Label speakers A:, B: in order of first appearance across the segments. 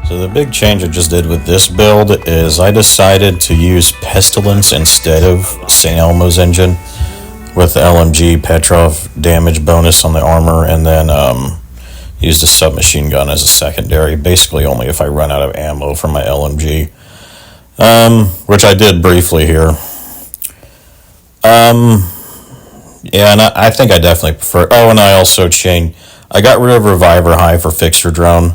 A: So the big change I just did with this build is I decided to use Pestilence instead of St. Elmo's engine with the LMG Petrov damage bonus on the armor, and then use the submachine gun as a secondary, basically only if I run out of ammo for my LMG, which I did briefly here. Yeah, and I think I definitely prefer... Oh, and I also changed... I got rid of Reviver Hive for Fixer Drone,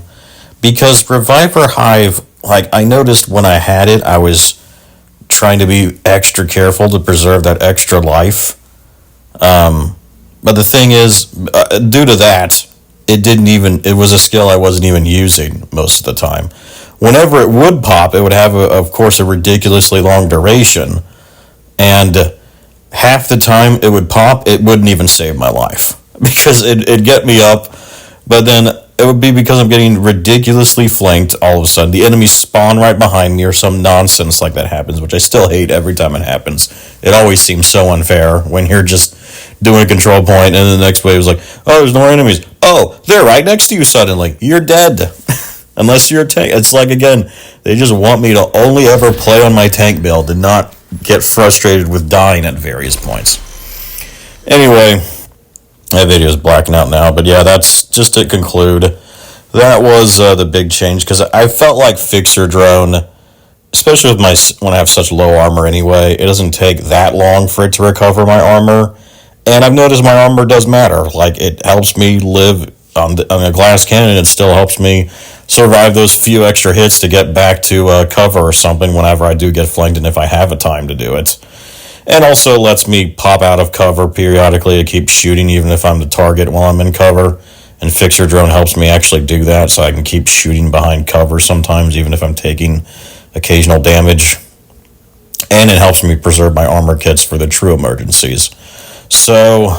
A: because Reviver Hive, like, I noticed when I had it, I was trying to be extra careful to preserve that extra life. But the thing is, due to that, it was a skill I wasn't even using most of the time. Whenever it would pop, it would have, of course, a ridiculously long duration, and half the time it would pop, it wouldn't even save my life, because it'd get me up, but then it would be because I'm getting ridiculously flanked all of a sudden. The enemies spawn right behind me or some nonsense like that happens, which I still hate every time it happens. It always seems so unfair when you're just doing a control point and the next wave is like, oh, there's no more enemies. Oh, they're right next to you suddenly. You're dead. Unless you're a tank. It's like, again, they just want me to only ever play on my tank build and not get frustrated with dying at various points. Anyway, that video is blacking out now, but yeah, that's just to conclude. That was the big change, because I felt like Fixer Drone, especially with when I have such low armor anyway, it doesn't take that long for it to recover my armor, and I've noticed my armor does matter. Like, it helps me live on a glass cannon. It still helps me survive those few extra hits to get back to cover or something whenever I do get flanked, and if I have a time to do it. And also lets me pop out of cover periodically to keep shooting even if I'm the target while I'm in cover. And Fixer Drone helps me actually do that, so I can keep shooting behind cover sometimes even if I'm taking occasional damage. And it helps me preserve my armor kits for the true emergencies. So,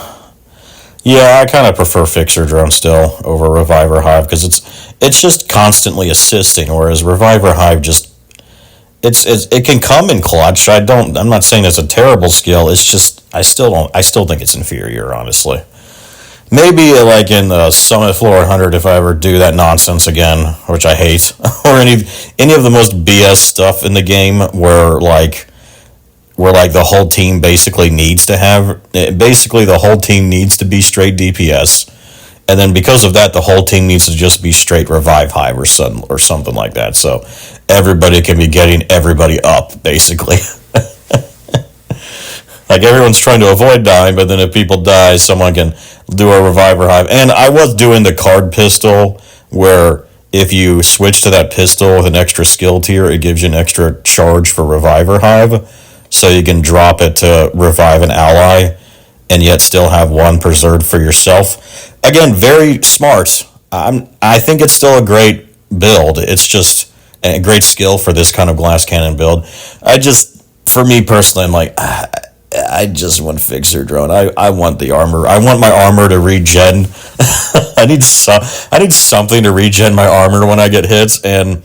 A: yeah, I kind of prefer Fixer Drone still over Reviver Hive, because it's just constantly assisting, whereas Reviver Hive just... It can come in clutch. I'm not saying it's a terrible skill. It's just I still think it's inferior, honestly. Maybe like in Summit Floor 100 if I ever do that nonsense again, which I hate, or any of the most BS stuff in the game where the whole team basically needs to be straight DPS. And then because of that, the whole team needs to just be straight Revive Hive or something like that. So everybody can be getting everybody up, basically. Like, everyone's trying to avoid dying, but then if people die, someone can do a Reviver Hive. And I was doing the card pistol, where if you switch to that pistol with an extra skill tier, it gives you an extra charge for Reviver Hive. So you can drop it to revive an ally, and yet still have one preserved for yourself. Again, very smart. I think it's still a great build. It's just a great skill for this kind of glass cannon build. For me personally, I'm like, I just want Fixer Drone. I want the armor. I want my armor to regen. I need something to regen my armor when I get hits, and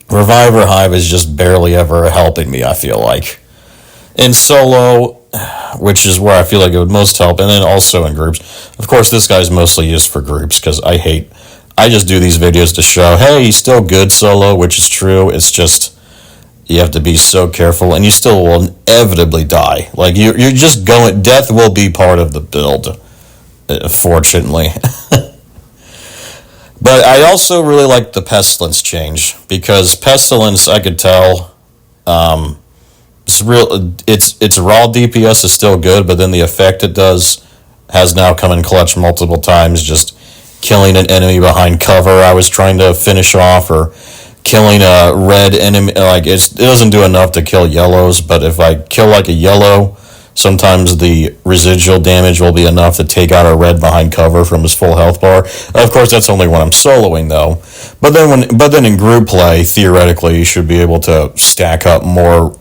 A: Reviver Hive is just barely ever helping me, I feel like. In solo, which is where I feel like it would most help, and then also in groups. Of course, this guy's mostly used for groups, because I just do these videos to show, hey, he's still good solo, which is true. It's just, you have to be so careful, and you still will inevitably die. Like, you're just going, death will be part of the build, fortunately. But I also really like the Pestilence change, because Pestilence, I could tell, its raw DPS is still good, but then the effect it does has now come in clutch multiple times, just killing an enemy behind cover I was trying to finish off, or killing a red enemy. Like, it doesn't do enough to kill yellows, but if I kill like a yellow, sometimes the residual damage will be enough to take out a red behind cover from his full health bar. Of course, that's only when I'm soloing, though. But then in group play, theoretically, you should be able to stack up more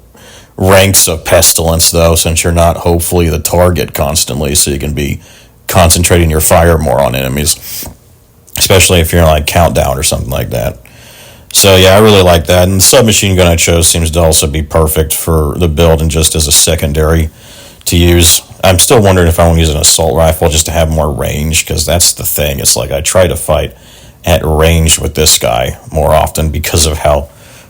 A: ranks of Pestilence, though, since you're not hopefully the target constantly, so you can be concentrating your fire more on enemies, especially if you're in like Countdown or something like that. So yeah, I really like that, and the submachine gun I chose seems to also be perfect for the build and just as a secondary to use. I'm still wondering if I want to use an assault rifle just to have more range, because that's the thing. It's like I try to fight at range with this guy more often because of how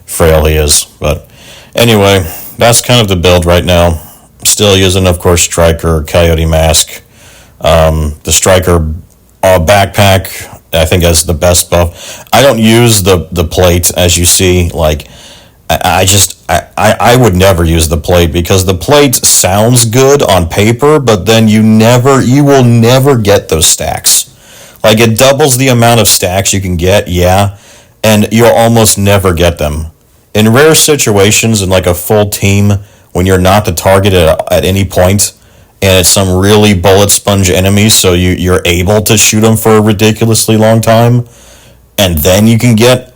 A: frail he is. But anyway, that's kind of the build right now. Still using, of course, Striker, Coyote Mask. The Striker backpack, I think, has the best buff. I don't use the plate, as you see. Like, I would never use the plate because the plate sounds good on paper, but then you will never get those stacks. Like, it doubles the amount of stacks you can get, yeah, and you'll almost never get them. In rare situations, in like a full team, when you're not the target at any point, and it's some really bullet sponge enemies, so you're able to shoot them for a ridiculously long time, and then you can get,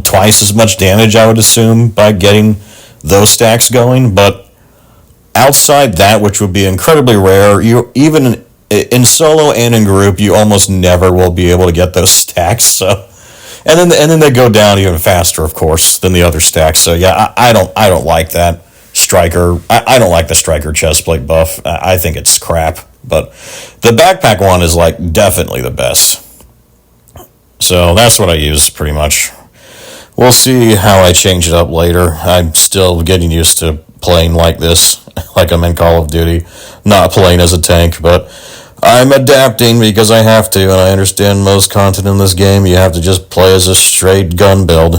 A: twice as much damage, I would assume, by getting those stacks going. But outside that, which would be incredibly rare, you even in solo and in group, you almost never will be able to get those stacks. So, and then they go down even faster, of course, than the other stacks. So yeah, I don't like that Striker. I don't like the Striker chestplate buff. I think it's crap. But the backpack one is like definitely the best. So that's what I use pretty much. We'll see how I change it up later. I'm still getting used to playing like this, like I'm in Call of Duty, not playing as a tank, but I'm adapting because I have to, and I understand most content in this game, you have to just play as a straight gun build.